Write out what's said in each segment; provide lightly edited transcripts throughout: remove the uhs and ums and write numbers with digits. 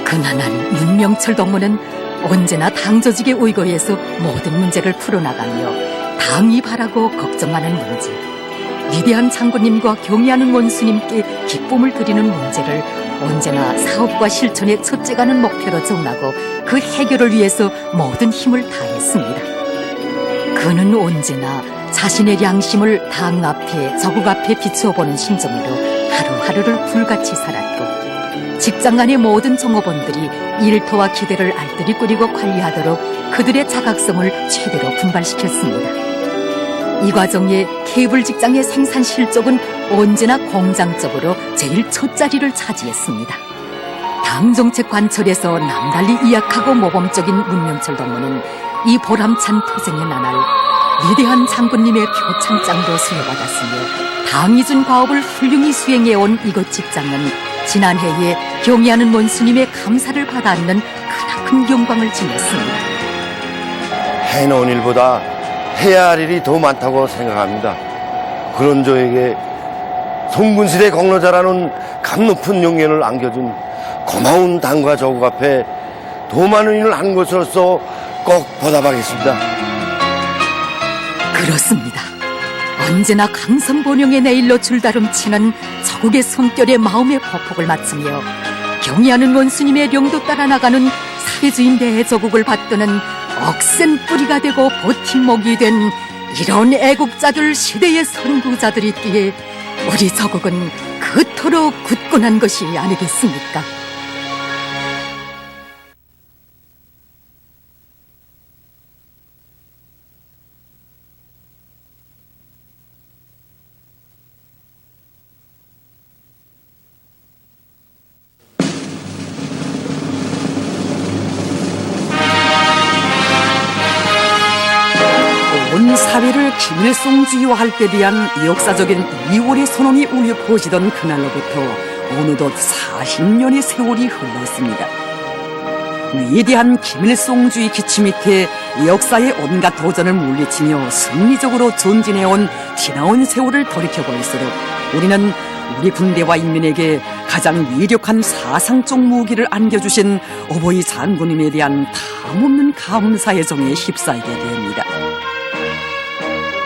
가난한 문명철 동무는 언제나 당 조직의 의거에서 모든 문제를 풀어나가며 당이 바라고 걱정하는 문제, 위대한 장군님과 경의하는 원수님께 기쁨을 드리는 문제를 언제나 사업과 실천의 첫째가는 목표로 정하고 그 해결을 위해서 모든 힘을 다했습니다. 그는 언제나 자신의 양심을 당 앞에, 저국 앞에 비추어보는 심정으로 하루하루를 불같이 살았고, 직장 간의 모든 종업원들이 일터와 기대를 알뜰히 꾸리고 관리하도록 그들의 자각성을 최대로 분발시켰습니다. 이 과정에 케이블 직장의 생산 실적은 언제나 공장적으로 제일 첫 자리를 차지했습니다. 당 정책 관철에서 남달리 이약하고 모범적인 문명철 동무는 이 보람찬 투쟁의 나날 위대한 장군님의 표창장도 수여받았으며 당이 준 과업을 훌륭히 수행해온 이곳 직장은 지난해에 경의하는 원수님의 감사를 받아안는 크나큰 영광을 지녔습니다. 해놓은 일보다 해야 할 일이 더 많다고 생각합니다. 그런 저에게 송군실의 공로자라는 값높은 용연을 안겨준 고마운 당과 조국 앞에 더 많은 일을 한 것으로서 꼭 보답하겠습니다. 그렇습니다. 언제나 강선본영의 내일로 줄다름치는 저국의 숨결에 마음의 보폭을 맞추며 경의하는 원수님의 령도 따라 나가는 사회주의 대저국을 받드는 억센 뿌리가 되고 버팀목이 된 이런 애국자들, 시대의 선구자들이 있기에 우리 저국은 그토록 굳건한 것이 아니겠습니까? 온 사회를 김일성주의화할 때 대한 역사적인 2월의 선언이 울려 퍼지던 그날로부터 어느덧 40년의 세월이 흘렀습니다. 위대한 김일성주의 기치 밑에 역사의 온갖 도전을 물리치며 승리적으로 전진해온 지나온 세월을 돌이켜볼수록 우리는 우리 군대와 인민에게 가장 위력한 사상적 무기를 안겨주신 어버이 장군님에 대한 탐없는 감사의 정에 휩싸이게 됩니다.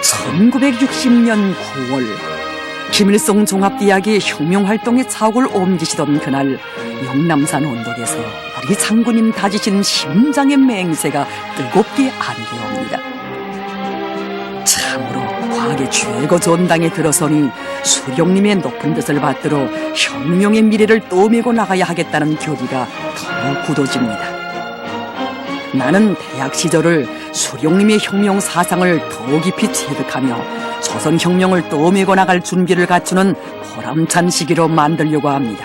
1960년 9월 김일성 종합대학이 혁명활동의 차옥을 옮기시던 그날 영남산 언덕에서 우리 장군님 다지신 심장의 맹세가 뜨겁게 안겨옵니다. 참으로 과학의 최고 전당에 들어서니 수령님의 높은 뜻을 받들어 혁명의 미래를 떠매고 나가야 하겠다는 결의가 더 굳어집니다. 나는 대학 시절을 수령님의 혁명 사상을 더 깊이 체득하며 조선혁명을 떠매고 나갈 준비를 갖추는 보람찬 시기로 만들려고 합니다.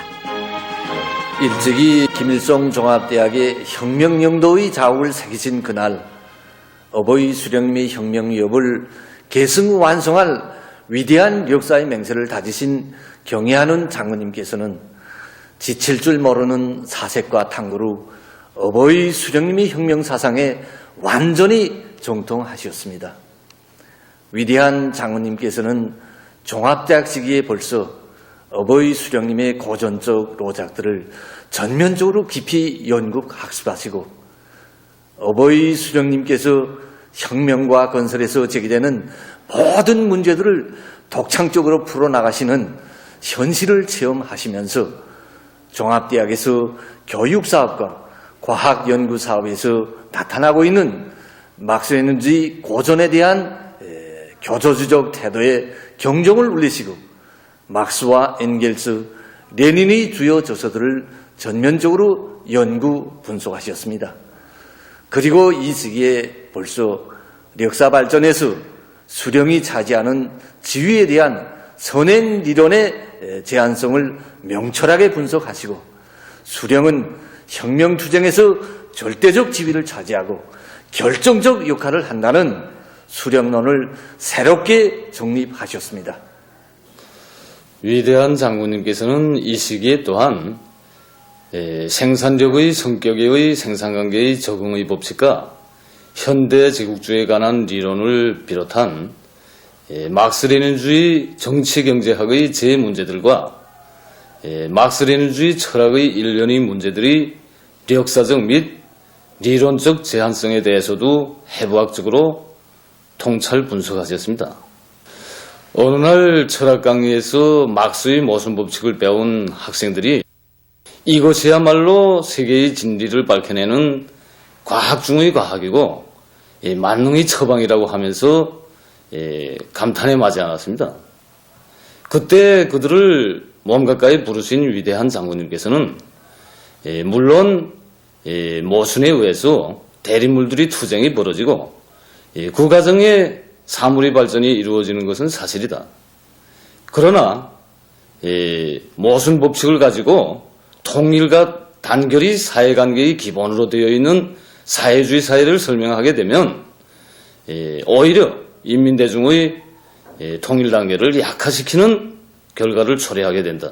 일찍이 김일성 종합대학의 혁명영도의 자욱을 새기신 그날 어버이 수령님의 혁명 위협을 계승 완성할 위대한 역사의 맹세를 다지신 경애하는 장군님께서는 지칠 줄 모르는 사색과 탐구로 어버이 수령님의 혁명 사상에 완전히 정통하셨습니다. 위대한 장군님께서는 종합대학 시기에 벌써 어버이 수령님의 고전적 로작들을 전면적으로 깊이 연구 학습하시고 어버이 수령님께서 혁명과 건설에서 제기되는 모든 문제들을 독창적으로 풀어나가시는 현실을 체험하시면서 종합대학에서 교육사업과 과학연구사업에서 나타나고 있는 막스레닌주의 고전에 대한 교조주적 태도에 경종을 울리시고 막스와 엔겔스, 레닌의 주요 저서들을 전면적으로 연구 분석하셨습니다. 그리고 이 시기에 벌써 역사 발전에서 수령이 차지하는 지위에 대한 선행理論의 제한성을 명철하게 분석하시고 수령은 혁명투쟁에서 절대적 지위를 차지하고 결정적 역할을 한다는 수령론을 새롭게 정립하셨습니다. 위대한 장군님께서는 이 시기에 또한 생산력의 성격의 생산관계의 적응의 법칙과 현대 제국주의에 관한理論을 비롯한 막스레닌주의 정치경제학의 제 문제들과 막스레닌주의 철학의 일련의 문제들이 역사적 및理論적 제한성에 대해서도 해부학적으로 통찰 분석하셨습니다. 어느 날 철학 강의에서 막스의 모순 법칙을 배운 학생들이 이것이야말로 세계의 진리를 밝혀내는 과학 중의 과학이고 만능의 처방이라고 하면서 감탄에 마지 않았습니다. 그때 그들을 몸 가까이 부르신 위대한 장군님께서는 물론 모순에 의해서 대립물들이 투쟁이 벌어지고 그 과정에 사물의 발전이 이루어지는 것은 사실이다. 그러나 모순 법칙을 가지고 통일과 단결이 사회관계의 기본으로 되어 있는 사회주의 사회를 설명하게 되면 오히려 인민대중의 통일단계를 약화시키는 결과를 초래하게 된다.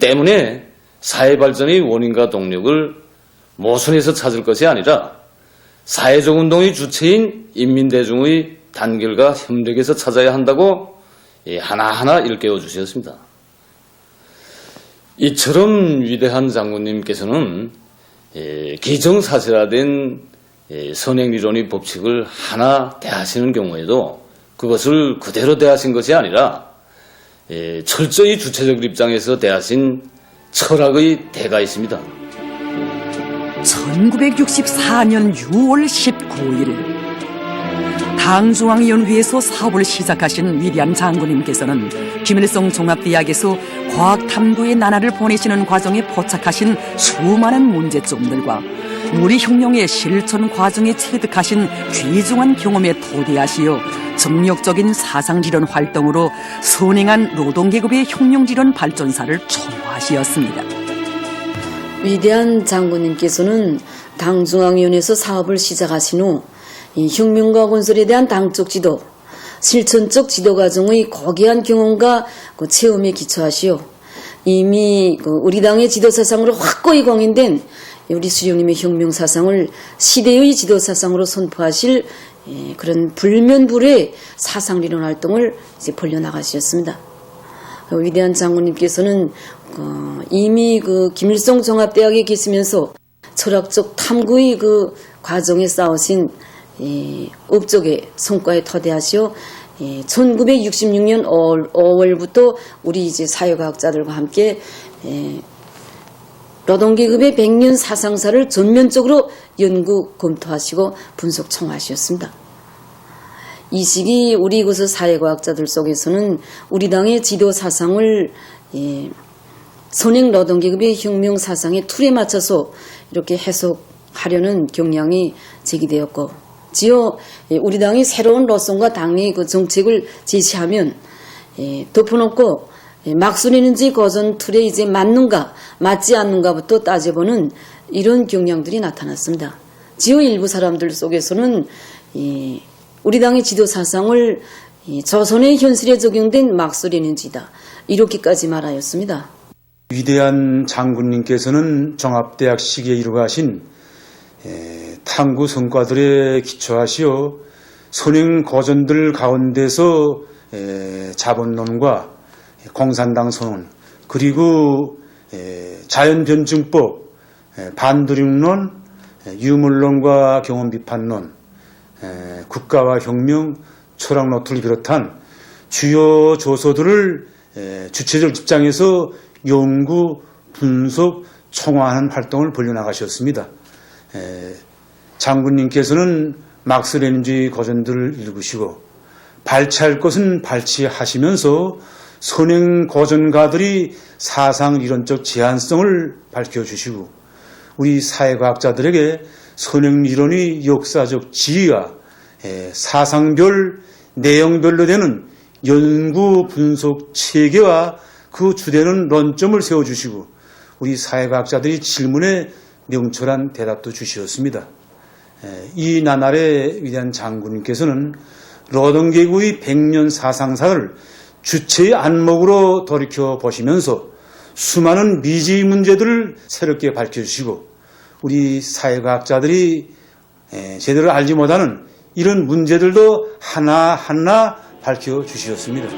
때문에 사회발전의 원인과 동력을 모순에서 찾을 것이 아니라 사회적 운동의 주체인 인민대중의 단결과 협력에서 찾아야 한다고 하나하나 일깨워 주셨습니다. 이처럼 위대한 장군님께서는 기정사실화된 선행리론의 법칙을 하나 대하시는 경우에도 그것을 그대로 대하신 것이 아니라 철저히 주체적 입장에서 대하신 철학의 대가 있습니다. 1964년 6월 19일 당중앙위원회에서 사업을 시작하신 위대한 장군님께서는 김일성 종합대학에서 과학탐구의 나날을 보내시는 과정에 포착하신 수많은 문제점들과 우리 혁명의 실천 과정에 체득하신 귀중한 경험에 토대하시어 정력적인 사상지론 활동으로 선행한 노동계급의 혁명지론 발전사를 총화하시었습니다. 위대한 장군님께서는 당중앙위원회에서 사업을 시작하신 후 이 혁명과 건설에 대한 당적 지도, 실천적 지도 과정의 고귀한 경험과 그 체험에 기초하시오. 이미 우리 당의 지도 사상으로 확고히 공인된 우리 수령님의 혁명 사상을 시대의 지도 사상으로 선포하실 그런 불면불의 사상리론 활동을 이제 벌려나가셨습니다. 위대한 장군님께서는 이미 김일성 종합대학에 계시면서 철학적 탐구의 그 과정에 쌓으신 업적의 성과에 토대하시어 1966년 5월부터 우리 이제 사회과학자들과 함께 노동계급의 100년 사상사를 전면적으로 연구 검토하시고 분석 청하셨습니다. 이 시기 우리 그 사회과학자들 속에서는 우리 당의 지도 사상을 선행 노동계급의 혁명 사상의 틀에 맞춰서 이렇게 해석하려는 경향이 제기되었고, 지어 우리 당이 새로운 노선과 당의 그 정책을 제시하면 덮어놓고 막순이는지 고전 틀에 이제 맞는가 맞지 않는가부터 따져보는 이런 경향들이 나타났습니다. 지어 일부 사람들 속에서는 우리 당의 지도 사상을 조선의 현실에 적용된 막소리는지다 이렇게까지 말하였습니다. 위대한 장군님께서는 종합대학 시기에 이루어가신 탐구 성과들에 기초하시어 선행 고전들 가운데서 자본론과 공산당 선언, 그리고 자연변증법, 반도륙론, 유물론과 경험비판론, 국가와 혁명, 철학노트를 비롯한 주요 조서들을 주체적 입장에서 연구, 분석, 총화하는 활동을 벌려나가셨습니다. 장군님께서는 막스 레닌주의 고전들을 읽으시고 발췌할 것은 발췌하시면서 선행 고전가들이 사상 이론적 제한성을 밝혀주시고 우리 사회과학자들에게 선행 이론의 역사적 지위와 사상별 내용별로 되는 연구 분석 체계와 그 주되는論점을 세워주시고 우리 사회과학자들이 질문에 명철한 대답도 주시었습니다. 이 나날의 위대한 장군님께서는 노동계급의 100년 사상사를 주체의 안목으로 돌이켜 보시면서 수많은 미지의 문제들을 새롭게 밝혀주시고 우리 사회과학자들이 제대로 알지 못하는 이런 문제들도 하나하나 밝혀주셨습니다.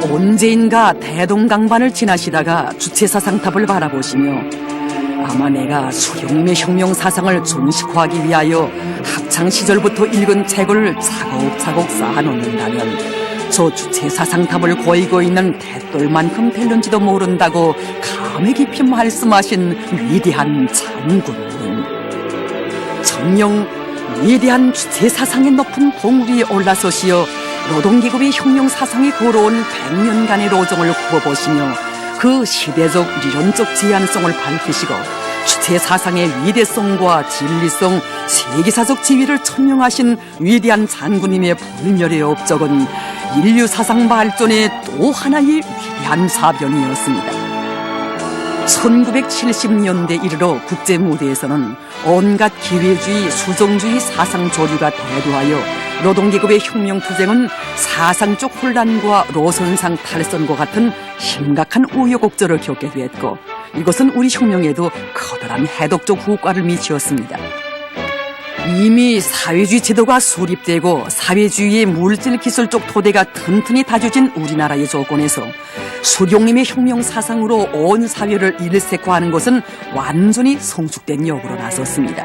언제인가 대동강반을 지나시다가 주체사상탑을 바라보시며 아마 내가 수령님의 혁명 사상을 종식화하기 위하여 학창 시절부터 읽은 책을 차곡차곡 쌓아놓는다면 저 주체사상탑을 거이고 있는 대돌만큼 될는지도 모른다고 감회 깊이 말씀하신 위대한 장군님. 정녕 위대한 주체사상의 높은 봉우리에 올라서시어 노동계급의 혁명사상이 걸어온 100년간의 로정을 굽어보시며 그 시대적理論적 제한성을 밝히시고 주체사상의 위대성과 진리성, 세계사적 지위를 천명하신 위대한 장군님의 불멸의 업적은 인류 사상 발전의 또 하나의 위대한 사변이었습니다. 1970년대 이르러 국제 무대에서는 온갖 기회주의, 수종주의 사상 조류가 대두하여 노동계급의 혁명 투쟁은 사상적 혼란과 노선상 탈선과 같은 심각한 우여곡절을 겪게 됐고, 이것은 우리 혁명에도 커다란 해독적 효과를 미치었습니다. 이미 사회주의 제도가 수립되고 사회주의의 물질 기술적 토대가 튼튼히 다져진 우리나라의 조건에서 수령님의 혁명 사상으로 온 사회를 일색화하는 것은 완전히 성숙된 역으로 나섰습니다.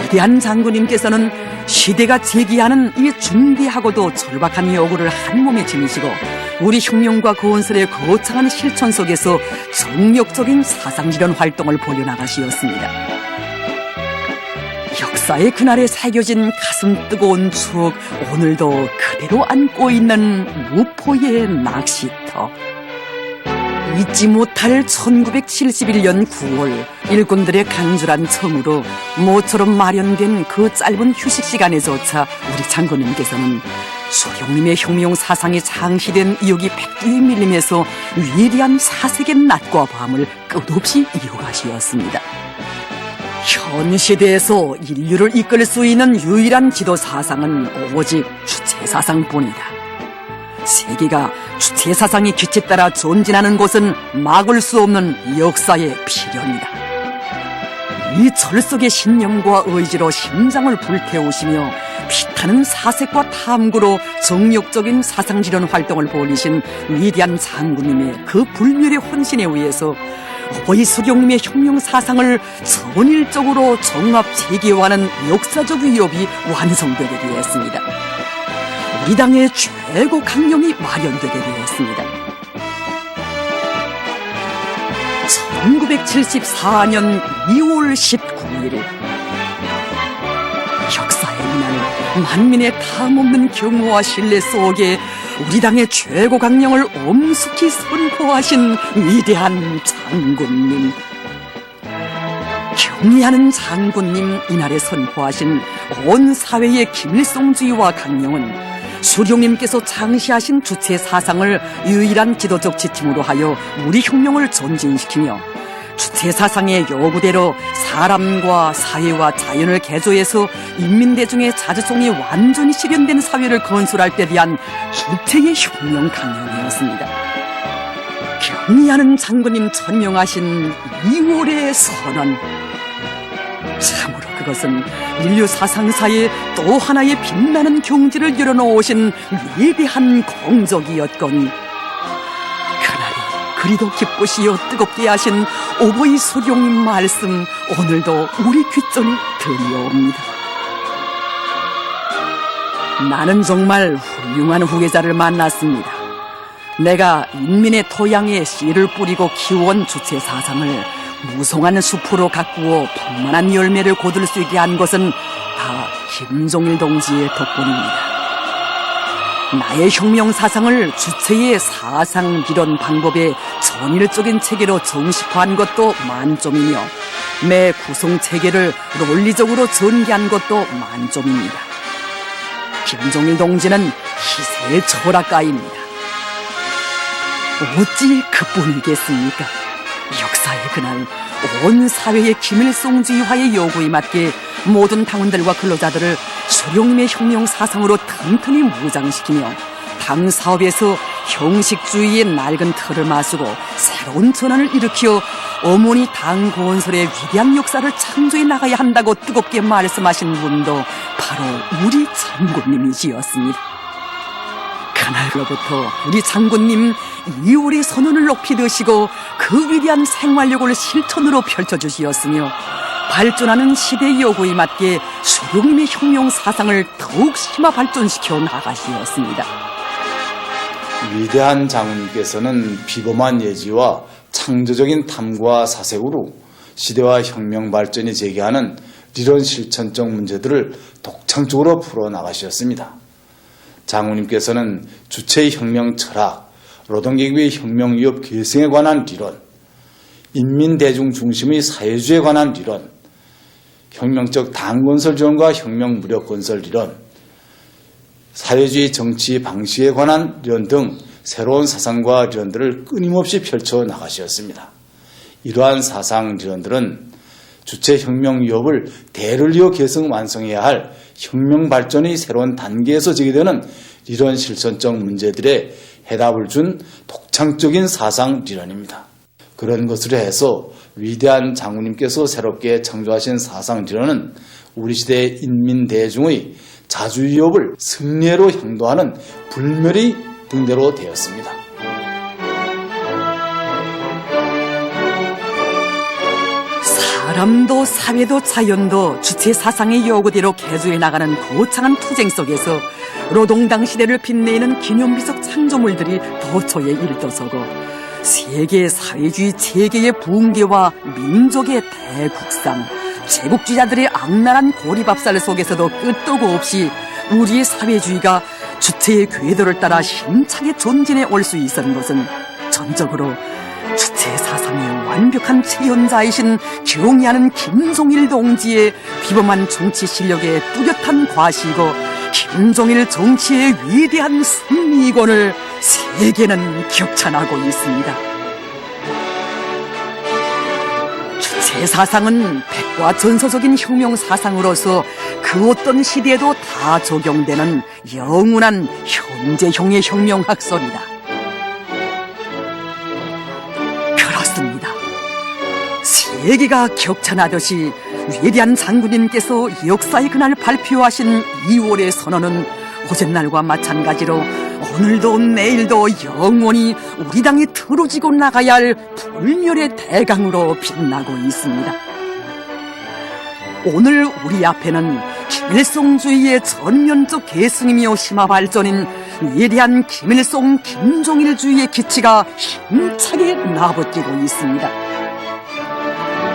위대한 장군님께서는 시대가 제기하는 이 중대하고도 절박한 요구를 한 몸에 지니시고 우리 혁명과 건설의 거창한 실천 속에서 정력적인 사상실현 활동을 벌여나가시었습니다. 역사의 그날에 새겨진 가슴 뜨거운 추억, 오늘도 그대로 안고 있는 무포의 낚시터. 잊지 못할 1971년 9월 일꾼들의 간절한 청으로 모처럼 마련된 그 짧은 휴식 시간에조차 우리 장군님께서는 수령님의 혁명 사상이 장시된 이옥이 백두에 밀림에서 위대한 사색의 낮과 밤을 끝없이 이어가시었습니다. 현 시대에서 인류를 이끌 수 있는 유일한 지도 사상은 오직 주체사상뿐이다. 세계가 주체사상의 기치에 따라 존진하는 것은 막을 수 없는 역사의 필연이다. 이 철석의 신념과 의지로 심장을 불태우시며 피타는 사색과 탐구로 정력적인 사상지론 활동을 벌이신 위대한 장군님의 그 불멸의 헌신에 의해서 어버이 수령님의 혁명 사상을 전일적으로 종합 체계화하는 역사적 위협이 완성되게 되었습니다. 우리 당의 최고 강령이 마련되게 되었습니다. 1974년 2월 19일 역사의 이날 만민의 탐없는 경호와 신뢰 속에 우리 당의 최고 강령을 엄숙히 선포하신 위대한 장군님. 경의하는 장군님 이날에 선포하신 온 사회의 김일성주의와 강령은 수령님께서 창시하신 주체 사상을 유일한 지도적 지침으로 하여 우리 혁명을 전진시키며 주체 사상의 요구대로 사람과 사회와 자연을 개조해서 인민대중의 자주성이 완전히 실현된 사회를 건설할 때 대한 주체의 혁명 강령이었습니다. 경의하는 장군님 천명하신 2월의 선언, 참으로 그것은 인류 사상사에 또 하나의 빛나는 경지를 열어놓으신 위대한 공적이었거니 그날이 그리도 기쁘시어 뜨겁게 하신 오보이 수령님 말씀 오늘도 우리 귓전에 들려옵니다. 나는 정말 훌륭한 후계자를 만났습니다. 내가 인민의 토양에 씨를 뿌리고 키워온 주체 사상을 무성한 숲으로 가꾸어 풍만한 열매를 거둘 수 있게 한 것은 다 김종일 동지의 덕분입니다. 나의 혁명 사상을 주체의 사상 기론 방법의 전일적인 체계로 정식화한 것도 만점이며 매 구성 체계를 논리적으로 전개한 것도 만점입니다. 김종일 동지는 희세의 철학가입니다. 어찌 그뿐이겠습니까? 역사의 그날 온 사회의 김일성주의화의 요구에 맞게 모든 당원들과 근로자들을 수령님의 혁명 사상으로 튼튼히 무장시키며 당 사업에서 형식주의의 낡은 틀을 마수고 새로운 전환을 일으켜 어머니 당 건설의 위대한 역사를 창조해 나가야 한다고 뜨겁게 말씀하신 분도 바로 우리 장군님이시였습니다. 그날로부터 우리 장군님 이월의 선언을 높이 드시고 그 위대한 생활력을 실천으로 펼쳐주시었으며 발전하는 시대의 요구에 맞게 수령님의 혁명 사상을 더욱 심화 발전시켜 나가시었습니다. 위대한 장군님께서는 비범한 예지와 창조적인 탐구와 사색으로 시대와 혁명 발전이 제기하는 이런 실천적 문제들을 독창적으로 풀어나가셨습니다. 장군님께서는 주체의 혁명 철학, 노동계급의 혁명 위협 계승에 관한 이론, 인민대중 중심의 사회주의에 관한 이론, 혁명적 당건설 지원과 혁명 무력 건설 이론, 사회주의 정치 방식에 관한 이론 등 새로운 사상과 이론들을 끊임없이 펼쳐나가셨습니다. 이러한 사상 이론들은 주체 혁명 위협을 대를 이어 계승 완성해야 할 혁명 발전의 새로운 단계에서 제기되는 이런 실천적 문제들에 해답을 준 독창적인 사상 이론입니다. 그런 것으로 해서 위대한 장군님께서 새롭게 창조하신 사상 이론은 우리 시대의 인민 대중의 자주 위협을 승리로 향도하는 불멸의 등대로 되었습니다. 사람도 사회도 자연도 주체 사상의 요구대로 개조해 나가는 거창한 투쟁 속에서 노동당 시대를 빛내는 기념비적 창조물들이 도처에 일떠서고 세계 사회주의 체계의 붕괴와 민족의 대국상, 제국주의자들의 악랄한 고리밥살 속에서도 끄떡 없이 우리의 사회주의가 주체의 궤도를 따라 힘차게 전진해 올 수 있었던 것은 전적으로 주체 사상의 완벽한 체현자이신 경의하는 김종일 동지의 비범한 정치 실력의 뚜렷한 과시이고 김종일 정치의 위대한 승리권을 세계는 격찬하고 있습니다. 주체 사상은 백과 전서적인 혁명 사상으로서 그 어떤 시대에도 다 적용되는 영원한 현재형의 혁명학설이다. 그렇습니다. 세계가 격찬하듯이 위대한 장군님께서 역사의 그날 발표하신 2월의 선언은 어젯날과 마찬가지로 오늘도 내일도 영원히 우리 당이 틀어지고 나가야 할 불멸의 대강으로 빛나고 있습니다. 오늘 우리 앞에는 김일성주의의 전면적 계승이며 심화 발전인 위대한 김일성 김종일주의의 기치가 힘차게 나부끼고 있습니다.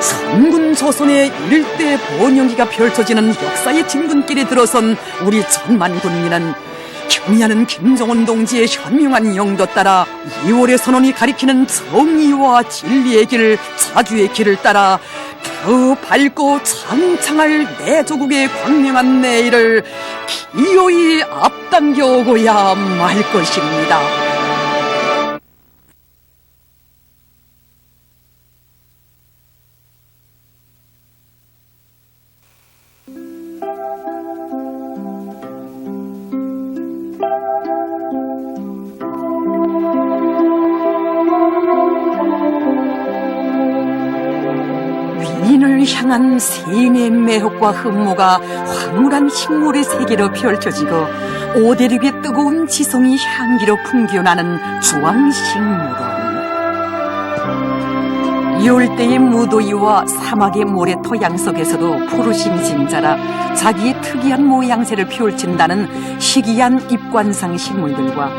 선군 조선의 일대 번영기가 펼쳐지는 역사의 진군길에 들어선 우리 천만 국민은 경의하는 김정은 동지의 현명한 영도 따라 2월의 선언이 가리키는 정의와 진리의 길, 자주의 길을 따라 더 밝고 창창할 내 조국의 광명한 내일을 기어이 앞당겨 오고야 말 것입니다. 위인을 향한 세뇌의 매혹과 흠모가 황홀한 식물의 세계로 펼쳐지고 오대륙의 뜨거운 지성이 향기로 풍겨나는 주황식물원. 열대의 무더위와 사막의 모래 토양 속에서도 푸르심 짐자라 자기의 특이한 모양새를 펼친다는 희귀한 입관상 식물들과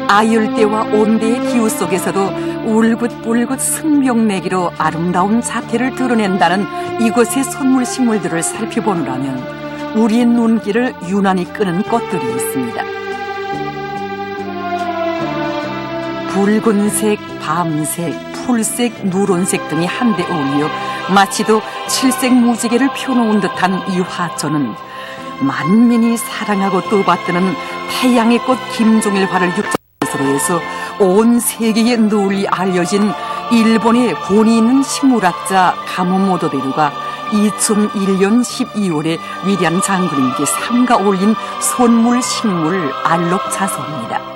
아열대와 온대의 기후 속에서도 울긋불긋 승병내기로 아름다운 자태를 드러낸다는 이곳의 선물식물들을 살펴보느라면 우리의 눈길을 유난히 끄는 꽃들이 있습니다. 붉은색, 밤색, 풀색, 누런색 등이 한데 어울려 마치도 칠색 무지개를 펴놓은 듯한 이 화초는 만민이 사랑하고 떠받드는 태양의 꽃 김종일화를 육전으로 해서 온 세계에 널리 알려진 일본의 권위 있는 식물학자 가모모토 대류가 2001년 12월에 위대한 장군님께 삼가 올린 선물 식물 알록자소입니다.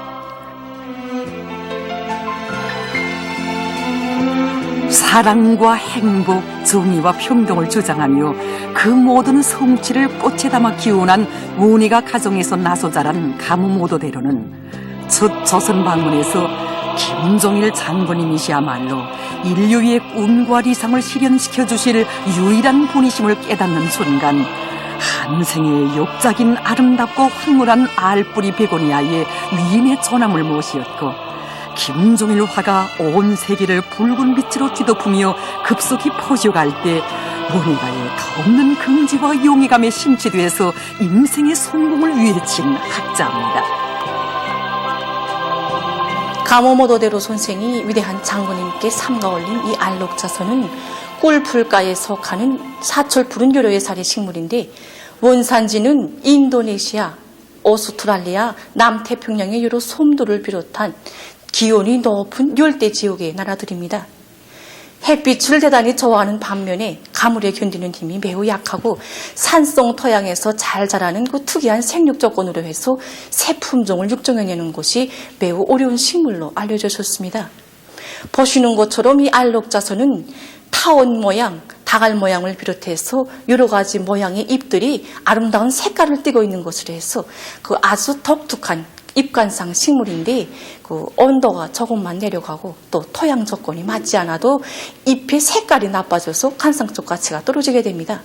사랑과 행복, 정의와 평등을 주장하며 그 모든 성취를 꽃에 담아 기원한 원희가 가정에서 나서 자란 가모모토 대로는 첫 조선 방문에서 김종일 장군님이시야말로 인류의 꿈과理想을 실현시켜 주실 유일한 분이심을 깨닫는 순간 한생의 역작인 아름답고 황홀한 알뿌리 베고니아의 위인의 전함을 모시었고 김종일 화가 온 세계를 붉은 빛으로 뒤덮으며 급속히 퍼져갈 때 모니가의 더없는 긍지와 용의감에 심취돼서 인생의 성공을 외친 학자입니다. 가모모도대로 선생이 위대한 장군님께 삼가 올린 이 알록자서는 꿀풀가에 속하는 사철 푸른 요로의 살의 식물인데 원산지는 인도네시아, 오스트랄리아, 남태평양의 여러 솜도를 비롯한 기온이 높은 열대 지역의 나라들입니다. 햇빛을 대단히 좋아하는 반면에 가물에 견디는 힘이 매우 약하고 산성 토양에서 잘 자라는 그 특이한 생육 조건으로 해서 새 품종을 육종해내는 것이 매우 어려운 식물로 알려졌습니다. 보시는 것처럼 이 알록자서는 타원 모양, 다갈 모양을 비롯해서 여러 가지 모양의 잎들이 아름다운 색깔을 띠고 있는 것으로 해서 그 아주 독특한 입관상 식물인데 그 온도가 조금만 내려가고 또 토양 조건이 맞지 않아도 잎의 색깔이 나빠져서 관상적 가치가 떨어지게 됩니다.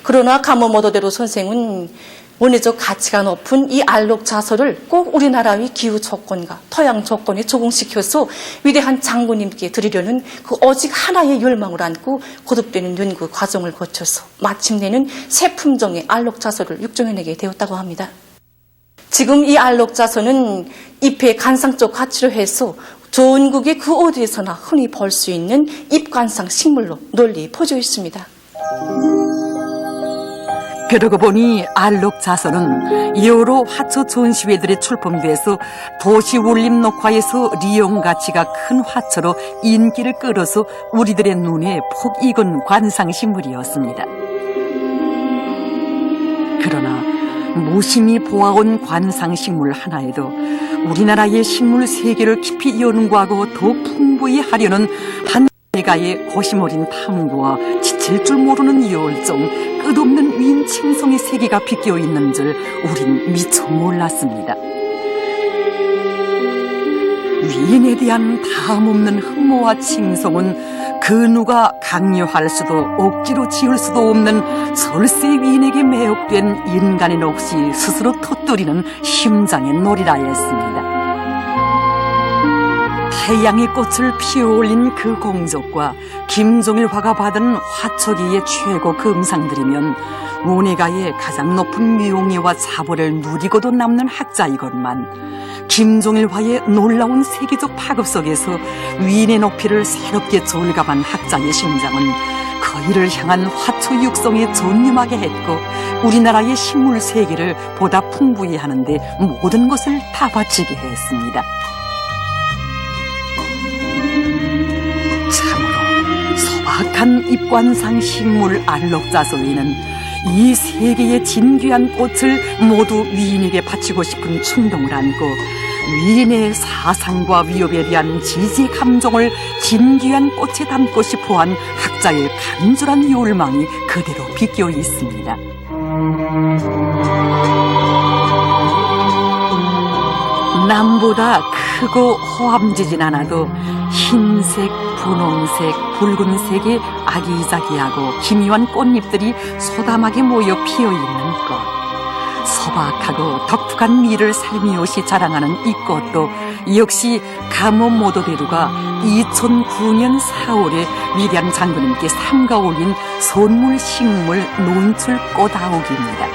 그러나 가모모도대로 선생은 원예적 가치가 높은 이 알록자서를 꼭 우리나라의 기후 조건과 토양 조건에 적응시켜서 위대한 장군님께 드리려는 그 오직 하나의 열망을 안고 거듭되는 연구 과정을 거쳐서 마침내는 새 품종의 알록자서를 육종해내게 되었다고 합니다. 지금 이 알록자서는 잎의 관상적 가치로 해서 전국의 그 어디에서나 흔히 볼 수 있는 잎관상 식물로 널리 퍼져 있습니다. 그러고 보니 알록자서는 여러 화초 전시회들에 출품돼서 도시 울림 녹화에서 리용 가치가 큰 화초로 인기를 끌어서 우리들의 눈에 폭 익은 관상식물이었습니다. 그러나 무심히 보아온 관상식물 하나에도 우리나라의 식물 세계를 깊이 연구하고 더 풍부히 하려는 한가의 고심어린 탐구와 지칠 줄 모르는 열정, 끝없는 위인 칭송의 세계가 비껴 있는 줄 우린 미처 몰랐습니다. 위인에 대한 다함없는 흠모와 칭송은 그 누가 강요할 수도 억지로 지을 수도 없는 절세 위인에게 매혹된 인간의 넋이 스스로 터뜨리는 심장의 놀이라 했습니다. 태양의 꽃을 피어올린 그 공적과 김종일 화가 받은 화초기의 최고 금상들이면 모네가의 가장 높은 명예와 자보를 누리고도 남는 학자이건만 김종일 화의 놀라운 세계적 파급 속에서 위인의 높이를 새롭게 졸갑한 학자의 심장은 거의를 향한 화초 육성에 전념하게 했고 우리나라의 식물 세계를 보다 풍부히 하는데 모든 것을 다 바치게 했습니다. 참으로 소박한 입관상 식물 알록자소에는 이 세계의 진귀한 꽃을 모두 위인에게 바치고 싶은 충동을 안고 위인의 사상과 위협에 대한 지지 감정을 진귀한 꽃에 담고 싶어한 학자의 간절한 열망이 그대로 비껴 있습니다. 남보다 크고 호암지진 않아도 흰색, 분홍색, 붉은색의 아기자기하고 기묘한 꽃잎들이 소담하게 모여 피어있는 꽃. 소박하고 독특한 미를 살미옷이 자랑하는 이 꽃도 역시 가모모도대루가 2009년 4월에 위대한 장군님께 삼가 올린 선물식물 논출꽃아옥입니다.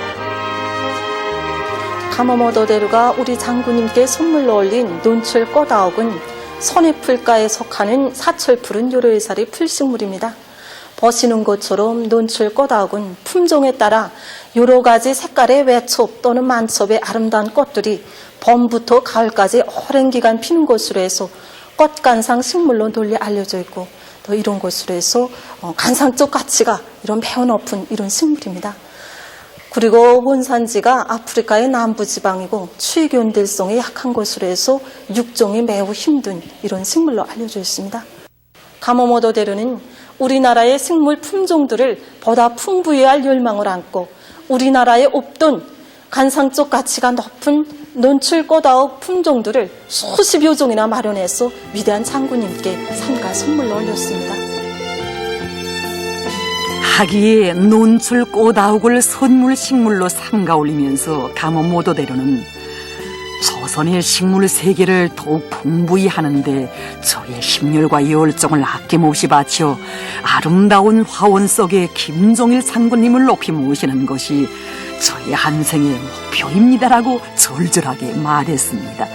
가모모도대루가 우리 장군님께 선물로 올린 논출꽃아옥은 손해풀가에 속하는 사철 푸른 요로의살의 풀식물입니다. 보시는 것처럼 논출꽃아옥은 품종에 따라 여러 가지 색깔의 외첩 또는 만첩의 아름다운 꽃들이 봄부터 가을까지 오랜 기간 피는 것으로 해서 꽃간상 식물로 널리 알려져 있고 또 이런 것으로 해서 관상적 가치가 이런 매우 높은 이런 식물입니다. 그리고 원산지가 아프리카의 남부지방이고 추위 견딜성이 약한 것으로 해서 육종이 매우 힘든 이런 식물로 알려져 있습니다. 가모모도대루는 우리나라의 식물 품종들을 보다 풍부히 할 열망을 안고 우리나라에 없던 관상적 가치가 높은 논출꽃아홉 품종들을 수십여 종이나 마련해서 위대한 장군님께 삼가 선물로 올렸습니다. 하기에 논출 꽃아욱을 선물 식물로 삼가 올리면서 감원 모도대로는 조선의 식물 세계를 더욱 풍부히 하는데 저의 힘열과 열정을 아낌없이 바쳐 아름다운 화원 속에 김종일 장군님을 높이 모시는 것이 저의 한생의 목표입니다라고 절절하게 말했습니다.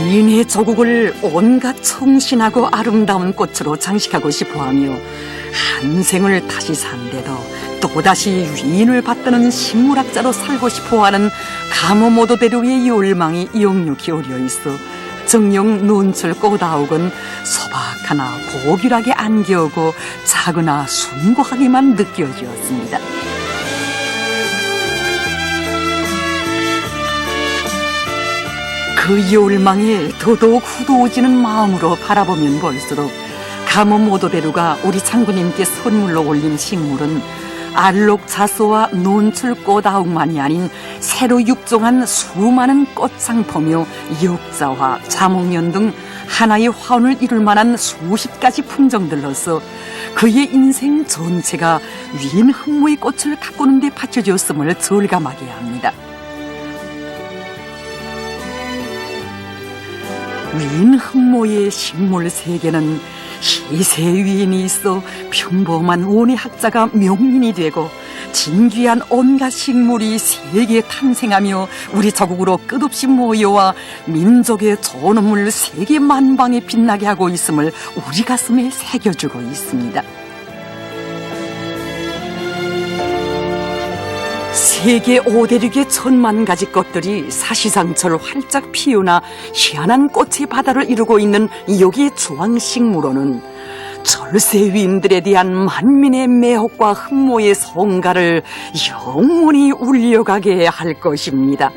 위인의 조국을 온갖 청신하고 아름다운 꽃으로 장식하고 싶어하며 한생을 다시 산데도 또다시 위인을 받드는 식물학자로 살고 싶어하는 가모모도대로의 열망이 역력히 어려 있어 정령 논출 꽃아욱은 소박하나 고귀하게 안겨오고 작으나 숭고하게만 느껴지었습니다. 그 열망에 더더욱 후두어지는 마음으로 바라보면 볼수록 가모모도대로가 우리 장군님께 선물로 올린 식물은 알록자소와 논출꽃아욱만이 아닌 새로 육종한 수많은 꽃상포며 역자화, 자목련 등 하나의 화원을 이룰 만한 수십 가지 품종들로서 그의 인생 전체가 위인 흠모의 꽃을 가꾸는 데 바쳐졌음을 절감하게 합니다. 위인 흠모의 식물 세계는 희세 위인이 있어 평범한 원예 학자가 명인이 되고 진귀한 온갖 식물이 세계에 탄생하며 우리 자국으로 끝없이 모여와 민족의 존엄을 세계 만방에 빛나게 하고 있음을 우리 가슴에 새겨주고 있습니다. 세계 5대륙의 1000만 가지 꽃들이 사시장처럼 활짝 피우나 희한한 꽃의 바다를 이루고 있는 여기의 주황식물원은 철새 위인들에 대한 만민의 매혹과 흠모의 성가를 영원히 울려가게 할 것입니다.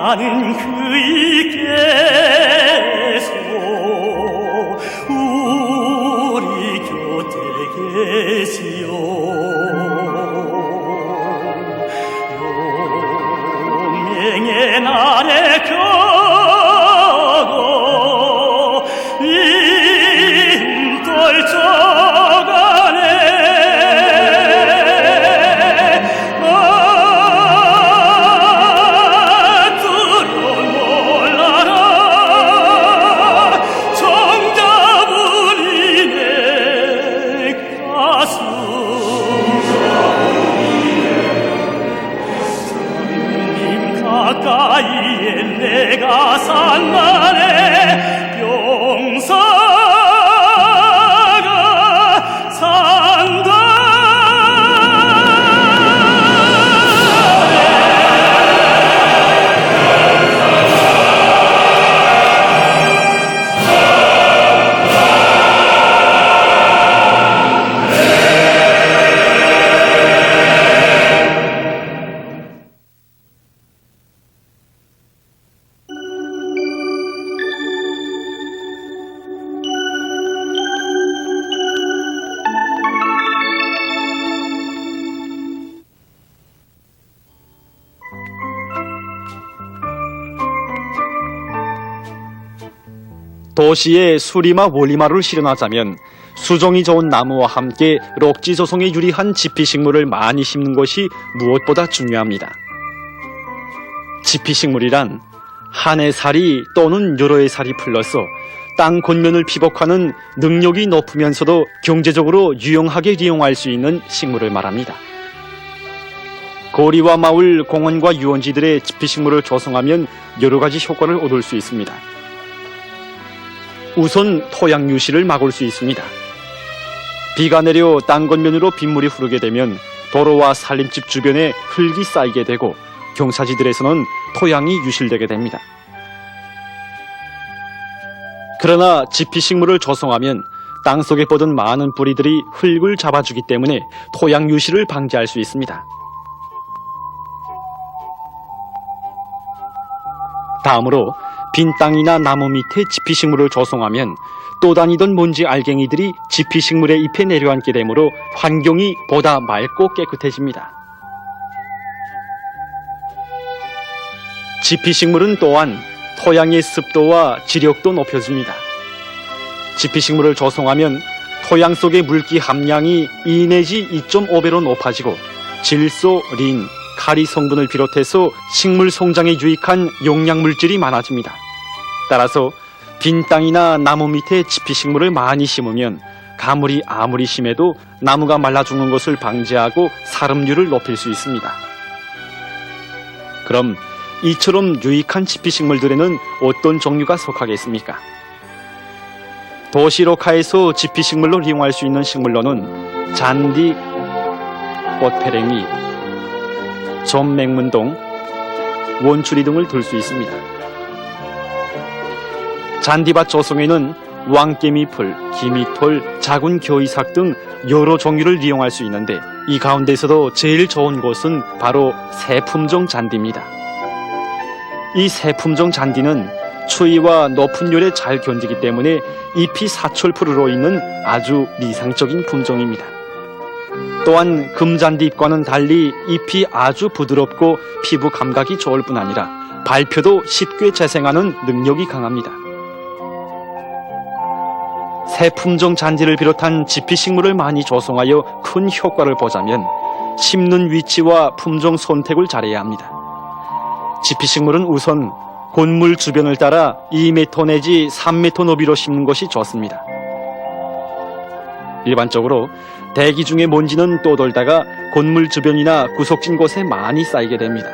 나는 그이께서 우리 곁에 계시오. 용맹의 날에 겨고 인 떨쳐가네. 가까이에 내가 산만해 병사가 산다. 도시에 수리마 원리마루를 실현하자면 수종이 좋은 나무와 함께 록지 조성에 유리한 지피식물을 많이 심는 것이 무엇보다 중요합니다. 지피식물이란 한 해 살이 또는 여러 해 살이 풀러서 땅 곤면을 피복하는 능력이 높으면서도 경제적으로 유용하게 이용할 수 있는 식물을 말합니다. 거리와 마을, 공원과 유원지들의 지피식물을 조성하면 여러 가지 효과를 얻을 수 있습니다. 우선 토양 유실을 막을 수 있습니다. 비가 내려 땅 겉면으로 빗물이 흐르게 되면 도로와 산림집 주변에 흙이 쌓이게 되고 경사지들에서는 토양이 유실되게 됩니다. 그러나 지피식물을 조성하면 땅속에 뻗은 많은 뿌리들이 흙을 잡아주기 때문에 토양 유실을 방지할 수 있습니다. 다음으로 빈 땅이나 나무 밑에 지피식물을 조성하면 또 다니던 먼지 알갱이들이 지피식물의 잎에 내려앉게 되므로 환경이 보다 맑고 깨끗해집니다. 지피식물은 또한 토양의 습도와 지력도 높여줍니다. 지피식물을 조성하면 토양 속의 물기 함량이 2 내지 2.5배로 높아지고 질소, 린, 카리 성분을 비롯해서 식물 성장에 유익한 용량물질이 많아집니다. 따라서 빈 땅이나 나무 밑에 지피식물을 많이 심으면 가물이 아무리 심해도 나무가 말라 죽는 것을 방지하고 사름률을 높일 수 있습니다. 그럼 이처럼 유익한 지피식물들에는 어떤 종류가 속하겠습니까? 도시로카에서 지피식물로 이용할 수 있는 식물로는 잔디, 꽃페랭이, 점맹문동, 원추리 등을 들 수 있습니다. 잔디밭 조성에는 왕개미풀, 기미톨, 작은 겨이삭 등 여러 종류를 이용할 수 있는데 이 가운데서도 제일 좋은 곳은 바로 새품종 잔디입니다. 이 새품종 잔디는 추위와 높은 열에 잘 견디기 때문에 잎이 사철풀으로 있는 아주 이상적인 품종입니다. 또한 금잔디 잎과는 달리 잎이 아주 부드럽고 피부 감각이 좋을 뿐 아니라 발표도 쉽게 재생하는 능력이 강합니다. 새 품종 잔디를 비롯한 지피식물을 많이 조성하여 큰 효과를 보자면 심는 위치와 품종 선택을 잘해야 합니다. 지피식물은 우선 곤물 주변을 따라 2m 내지 3m 너비로 심는 것이 좋습니다. 일반적으로 대기 중에 먼지는 떠돌다가 곤물 주변이나 구석진 곳에 많이 쌓이게 됩니다.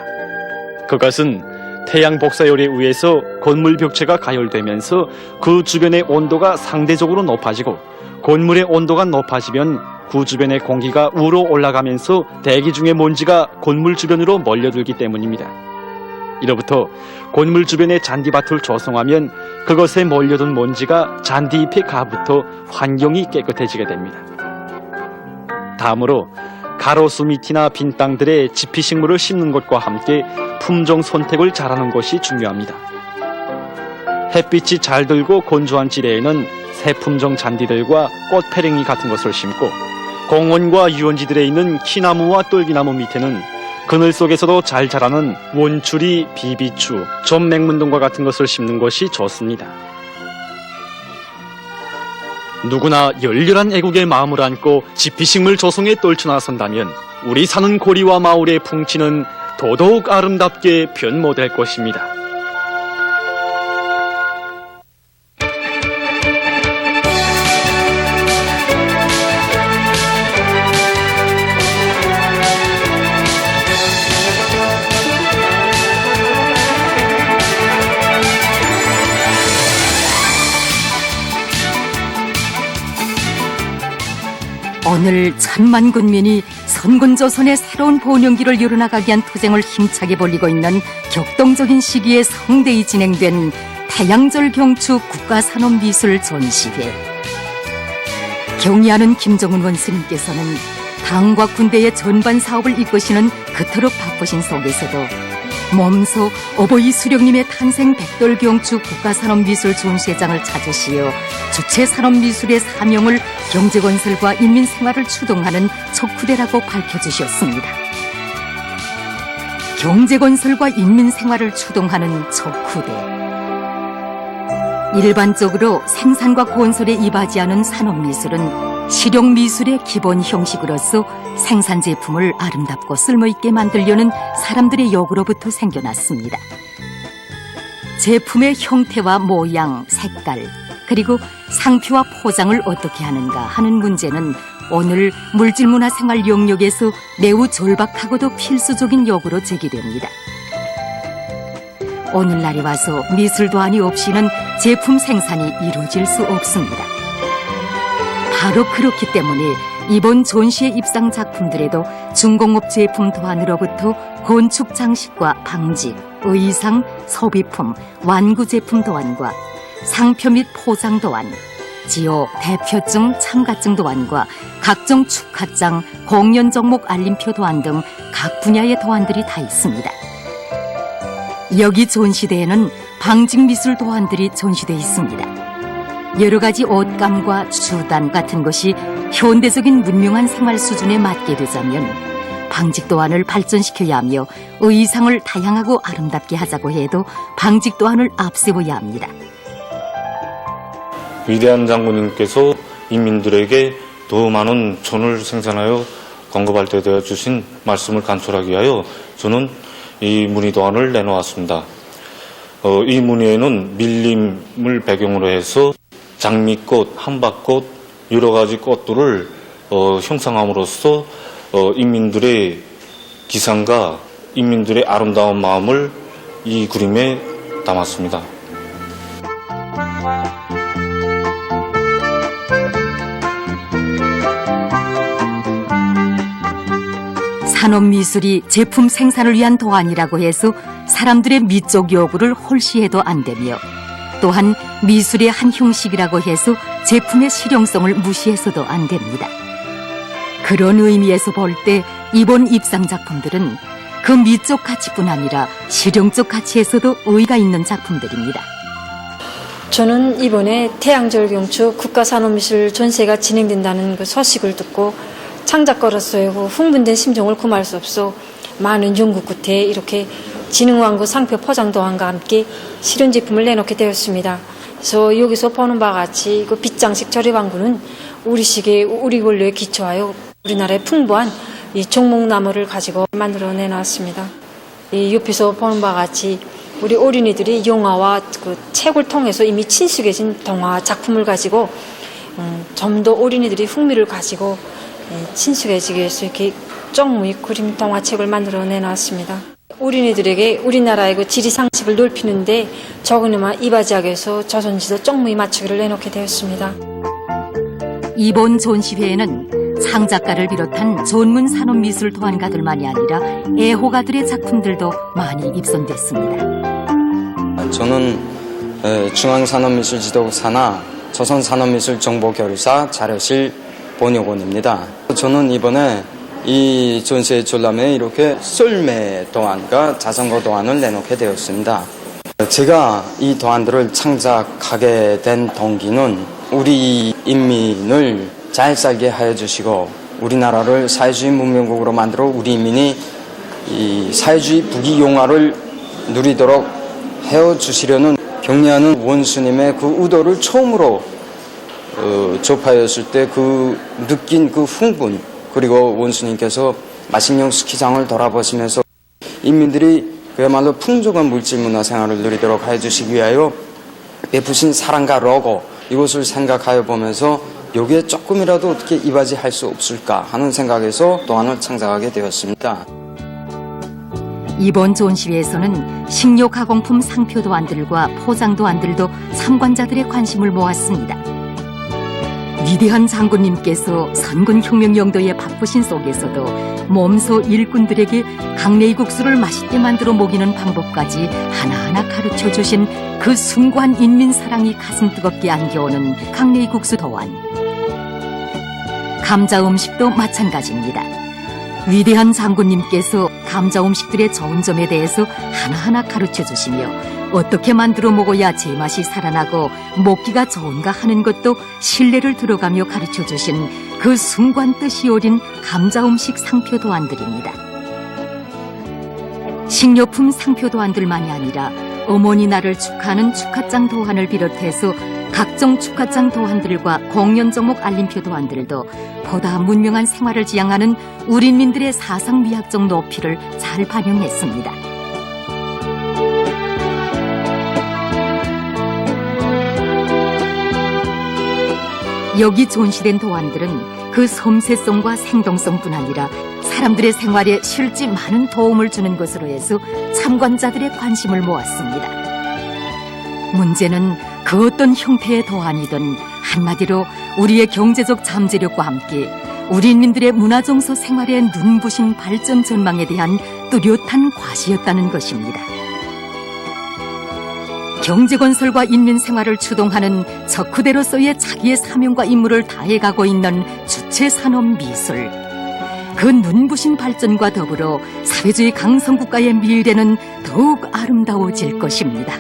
그것은 태양 복사열에 의해서 곤물 벽체가 가열되면서 그 주변의 온도가 상대적으로 높아지고 곤물의 온도가 높아지면 그 주변의 공기가 우로 올라가면서 대기 중의 먼지가 곤물 주변으로 몰려들기 때문입니다. 이로부터 곤물 주변의 잔디밭을 조성하면 그것에 몰려든 먼지가 잔디잎에 가붙어 환경이 깨끗해지게 됩니다. 다음으로 가로수 밑이나 빈 땅들에 지피식물을 심는 것과 함께 품종 선택을 잘하는 것이 중요합니다. 햇빛이 잘 들고 건조한 지대에는 새 품종 잔디들과 꽃패랭이 같은 것을 심고, 공원과 유원지들에 있는 키나무와 똘기나무 밑에는 그늘 속에서도 잘 자라는 원추리, 비비추, 전맹문 등과 같은 것을 심는 것이 좋습니다. 누구나 열렬한 애국의 마음을 안고 지피식물 조성에 떨쳐나선다면 우리 사는 고리와 마을의 풍치는 더더욱 아름답게 변모될 것입니다. 오늘 천만 군민이 선군조선의 새로운 번영기를 이뤄나가기 위한 투쟁을 힘차게 벌이고 있는 격동적인 시기에 성대히 진행된 태양절 경축 국가산업미술 전시회. 경의하는 김정은 원수님께서는 당과 군대의 전반 사업을 이끄시는 그토록 바쁘신 속에서도 몸소 어버이 수령님의 탄생 백돌 경축 국가산업미술 전시회장을 찾으시어 주체 산업미술의 사명을 경제건설과 인민생활을 추동하는 척후대라고 밝혀주셨습니다. 경제건설과 인민생활을 추동하는 척후대. 일반적으로 생산과 건설에 이바지하는 산업미술은 실용미술의 기본 형식으로서 생산 제품을 아름답고 쓸모있게 만들려는 사람들의 욕으로부터 생겨났습니다. 제품의 형태와 모양, 색깔, 그리고 상표와 포장을 어떻게 하는가 하는 문제는 오늘 물질문화생활 영역에서 매우 절박하고도 필수적인 요구로 제기됩니다. 오늘날에 와서 미술 도안이 없이는 제품 생산이 이루어질 수 없습니다. 바로 그렇기 때문에 이번 전시회 입상 작품들에도 중공업 제품 도안으로부터 건축 장식과 방직, 의상, 소비품, 완구 제품 도안과 상표 및 포장 도안, 지호, 대표증, 참가증 도안과 각종 축하장, 공연 종목 알림표 도안 등 각 분야의 도안들이 다 있습니다. 여기 전시대에는 방직미술 도안들이 전시되어 있습니다. 여러 가지 옷감과 주단 같은 것이 현대적인 문명한 생활 수준에 맞게 되자면 방직 도안을 발전시켜야 하며 의상을 다양하고 아름답게 하자고 해도 방직 도안을 앞세워야 합니다. 위대한 장군님께서 인민들에게 더 많은 천을 생산하여 공급할 때 되어 주신 말씀을 간솔하기 위하여 저는 이 무늬도안을 내놓았습니다. 이 무늬에는 밀림을 배경으로 해서 장미꽃, 한박꽃, 여러 가지 꽃들을 형상함으로써 인민들의 기상과 인민들의 아름다운 마음을 이 그림에 담았습니다. 산업미술이 제품 생산을 위한 도안이라고 해서 사람들의 미적 요구를 홀시해도 안 되며, 또한 미술의 한 형식이라고 해서 제품의 실용성을 무시해서도 안 됩니다. 그런 의미에서 볼 때 이번 입상 작품들은 그 미적 가치뿐 아니라 실용적 가치에서도 의의가 있는 작품들입니다. 저는 이번에 태양절 경축 국가산업미술 전시회가 진행된다는 그 소식을 듣고 창작가로서의 흥분된 심정을 금할 수 없어 많은 연구 끝에 이렇게 진흥왕구 상표 포장 도안과 함께 실현 제품을 내놓게 되었습니다. 그래서 여기서 보는 바와 같이 그 빗장식 조립왕구는 우리식의 우리 원료에 기초하여 우리나라의 풍부한 이 종목나무를 가지고 만들어 내놨습니다. 이 옆에서 보는 바와 같이 우리 어린이들이 영화와 그 책을 통해서 이미 친숙해진 동화 작품을 가지고 좀 더 어린이들이 흥미를 가지고 친숙해지기 위해서 이렇게 쪽무늬 그림 동화책을 만들어 내놨습니다. 어린이들에게 우리나라의 그 지리상식을 넓히는데 조금이나마 이바지하기 위해서 조선지도 쪽무늬 맞추기를 내놓게 되었습니다. 이번 전시회에는 상작가를 비롯한 전문 산업미술 도안가들만이 아니라 애호가들의 작품들도 많이 입선됐습니다. 저는 중앙산업미술지도국 산하 조선산업미술정보교류사 자료실 본역원입니다. 저는 이번에 이 전세 전람회에 이렇게 썰매 도안과 자전거 도안을 내놓게 되었습니다. 제가 이 도안들을 창작하게 된 동기는 우리 인민을 잘 살게 하여 주시고 우리나라를 사회주의 문명국으로 만들어 우리 인민이 이 사회주의 부귀영화를 누리도록 헤어주시려는 경리하는 원수님의 그 의도를 처음으로 접하였을 때 그 느낀 그 흥분, 그리고 원수님께서 마식령 스키장을 돌아보시면서 인민들이 그야말로 풍족한 물질 문화 생활을 누리도록 해주시기 위하여 베푸신 사랑과 러고, 이것을 생각하여 보면서 여기에 조금이라도 어떻게 이바지할 수 없을까 하는 생각에서 도안을 창작하게 되었습니다. 이번 전시회에서는 식료 가공품 상표 도안들과 포장 도안들도 참관자들의 관심을 모았습니다. 위대한 장군님께서 선군혁명 용도에 바쁘신 속에서도 몸소 일꾼들에게 강내이국수를 맛있게 만들어 먹이는 방법까지 하나하나 가르쳐주신 그 숭고한 인민사랑이 가슴 뜨겁게 안겨오는 강내이국수 도안. 감자 음식도 마찬가지입니다. 위대한 장군님께서 감자 음식들의 좋은 점에 대해서 하나하나 가르쳐주시며 어떻게 만들어 먹어야 제맛이 살아나고 먹기가 좋은가 하는 것도 신뢰를 들어가며 가르쳐주신 그 숭고한 뜻이 어린 감자 음식 상표 도안들입니다. 식료품 상표 도안들만이 아니라 어머니 날을 축하하는 축하장 도안을 비롯해서 각종 축하장 도안들과 공연 종목 알림표 도안들도 보다 문명한 생활을 지향하는 우리 인민들의 사상 미학적 높이를 잘 반영했습니다. 여기 전시된 도안들은 그 섬세성과 생동성뿐 아니라 사람들의 생활에 실제 많은 도움을 주는 것으로 해서 참관자들의 관심을 모았습니다. 문제는 그 어떤 형태의 도안이든 한마디로 우리의 경제적 잠재력과 함께 우리 인민들의 문화정서 생활의 눈부신 발전 전망에 대한 뚜렷한 과시였다는 것입니다. 경제건설과 인민생활을 추동하는 척후대로서의 자기의 사명과 임무를 다해가고 있는 주체산업 미술. 그 눈부신 발전과 더불어 사회주의 강성국가의 미래는 더욱 아름다워질 것입니다.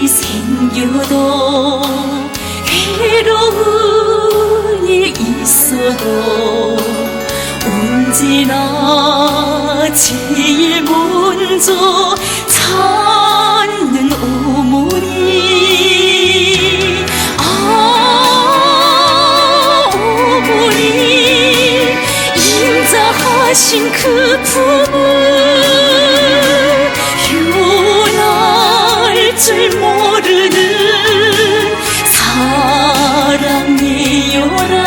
생겨도 괴로운 일 있어도 언제나 제일 먼저 찾는 어머니. 아, 어머니 인자하신 그 품을 요날 줄 모르는 사랑이여라.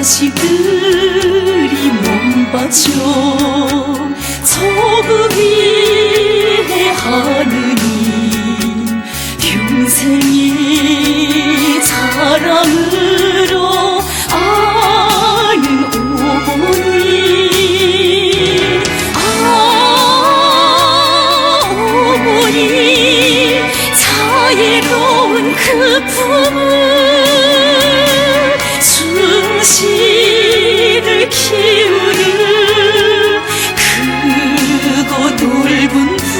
자식들이 몸바쳐 저그위해 하느니 평생의 자랑으로 아는 어머니. 아, 어머니 자애로운 그 품을 충실을 키우는 크고 넓은 품.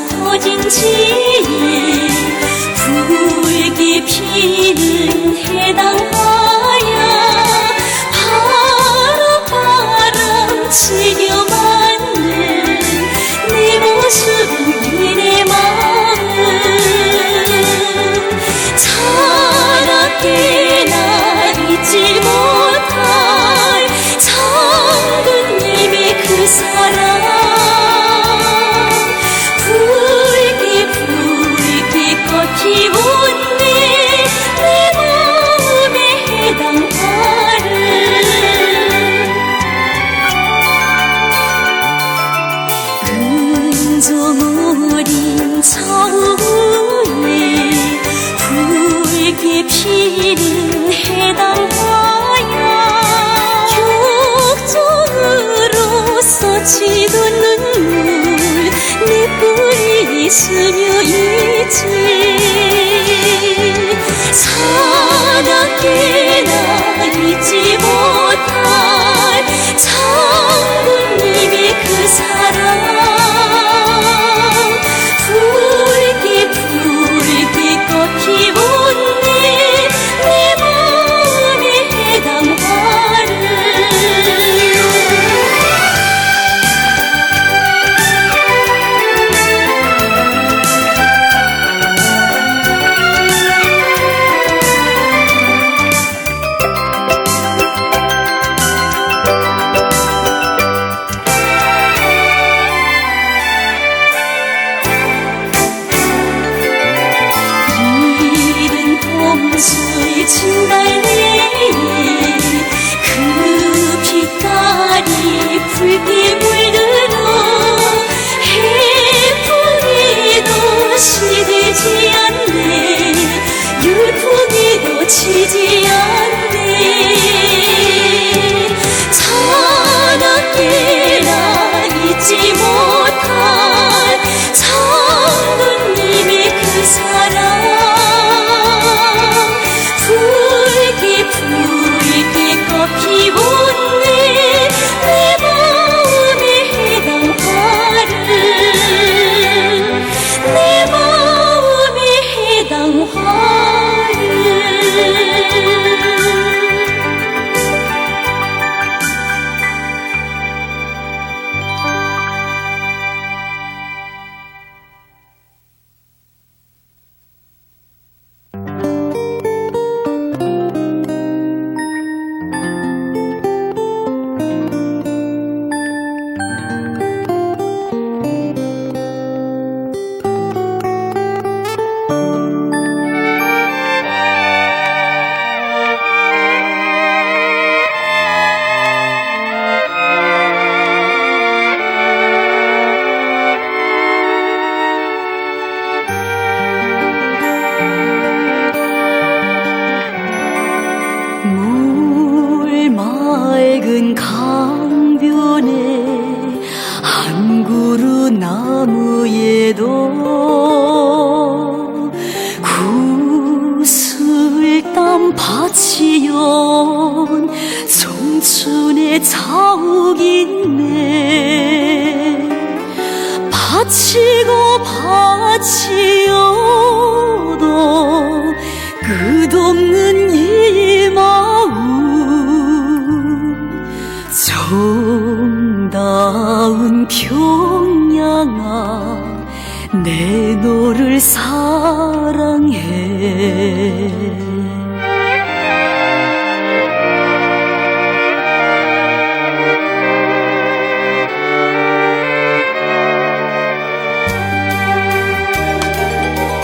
터진 지에 붉게 피는 해당하여 바로 지겨 맞는 내 모습이 내 마음 차갑게나 잊지 못할 장군님의 그 사랑 붉게 꽃이 웃네 내 마음에 해당하는 은종 어린 처우에 붉게 피는 해당하여 격정으로 쏟치던 눈물 내 뿔이 스며 있지 차갑게나 잊지 못할 장군님의 그 사랑 붉게 꽃이 웃네 내 마음에 해당하는 봄술 진달래에 그 빛깔이 붉게 물들어 해풍이도 시리지 않네 열풍이도 치지 않네 차갑게나 잊지 못할 장군님의 그 사랑 붉게 꽃이 웃네 내 마음에 해당하는 내 마음에 해당하는 맑은 강변에 한 그루 나무에도 구슬땀 바치온 청춘의 자욱이 있네 바치고 바치어도 끝없는 이 마음 정다운 평양아 내 너를 사랑해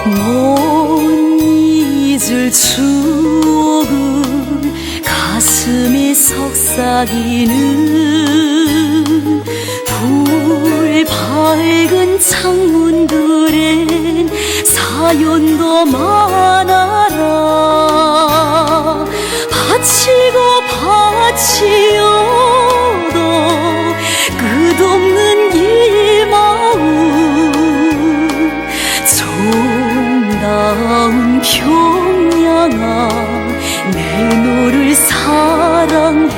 못 잊을 추억은 가슴에 속삭이는 불 밝은 창문들엔 사연도 많아라 바치고 바치어도 끝없는 이 마음 정다운 평양아 내 너를 사랑해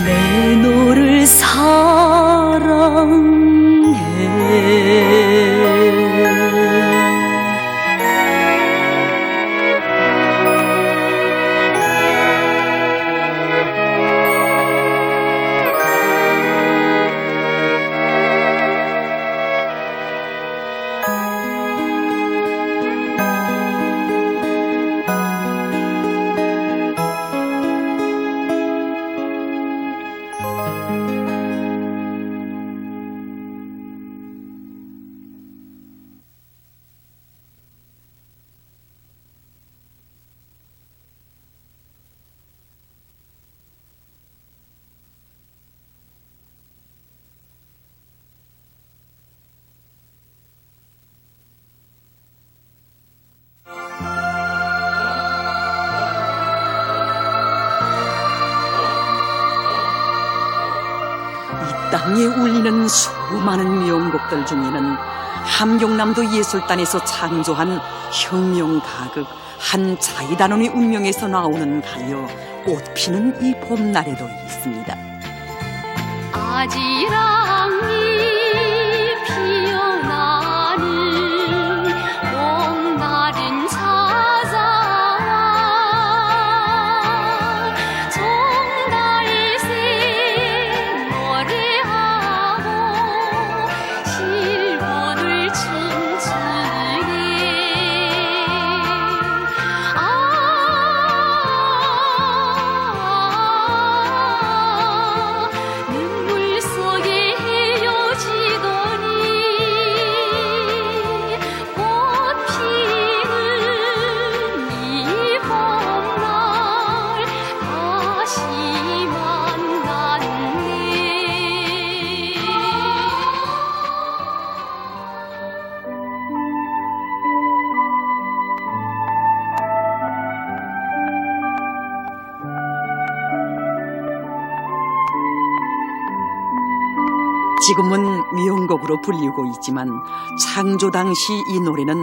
내 너를 사랑해. 땅에 울리는 수많은 명곡들 중에는 함경남도 예술단에서 창조한 혁명가극 한자이단원의 운명에서 나오는 가요 꽃피는 이 봄날에도 있습니다. 아지랑이 피어나는 봄날은 찾아와 정달새 노래하고 실버를 춤추네. 눈물 속에 헤어지더니 꽃 피는 이 봄날 다시 만났네. 지금은 명곡으로 불리고 있지만 창조 당시 이 노래는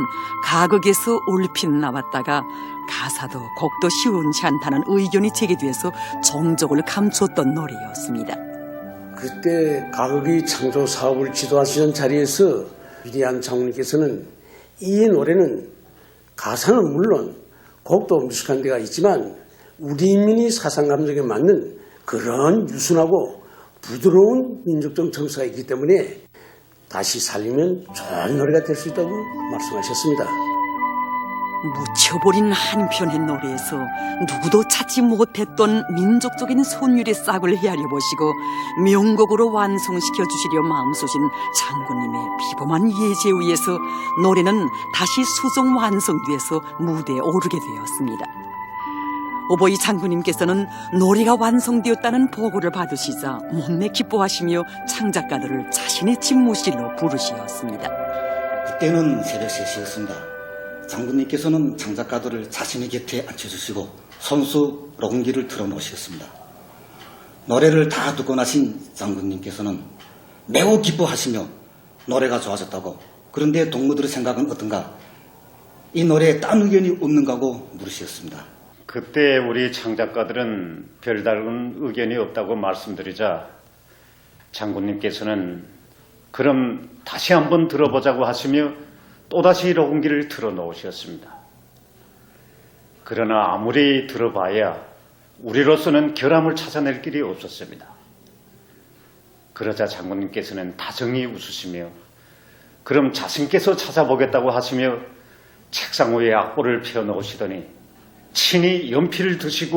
가극에서 올핏 나왔다가 가사도 곡도 시원치 않다는 의견이 제기돼서 종족을 감추었던 노래였습니다. 그때 가극의 창조 사업을 지도하시던 자리에서 위대한 장로님께서는 이 노래는 가사는 물론 곡도 미숙한 데가 있지만 우리 인민이 사상 감정에 맞는 그런 유순하고 부드러운 민족적 정서가 있기 때문에 다시 살리면 좋은 노래가 될 수 있다고 말씀하셨습니다. 묻혀버린 한편의 노래에서 누구도 찾지 못했던 민족적인 손율의 싹을 헤아려 보시고 명곡으로 완성시켜 주시려 마음쏘신 장군님의 비범한 예제 위에서 노래는 다시 수정 완성돼서 무대에 오르게 되었습니다. 오보이 장군님께서는 노래가 완성되었다는 보고를 받으시자 못내 기뻐하시며 창작가들을 자신의 집무실로 부르시었습니다. 그때는 새벽 3시였습니다. 장군님께서는 창작가들을 자신의 곁에 앉혀주시고 손수 녹음기를 틀어놓으셨습니다. 노래를 다 듣고 나신 장군님께서는 매우 기뻐하시며 노래가 좋아졌다고, 그런데 동무들의 생각은 어떤가, 이 노래에 딴 의견이 없는가고 물으셨습니다. 그때 우리 창작가들은 별다른 의견이 없다고 말씀드리자 장군님께서는 그럼 다시 한번 들어보자고 하시며 또다시 녹음기를 틀어놓으셨습니다. 그러나 아무리 들어봐야 우리로서는 결함을 찾아낼 길이 없었습니다. 그러자 장군님께서는 다정히 웃으시며 그럼 자신께서 찾아보겠다고 하시며 책상 위에 악보를 펴놓으시더니 친히 연필을 드시고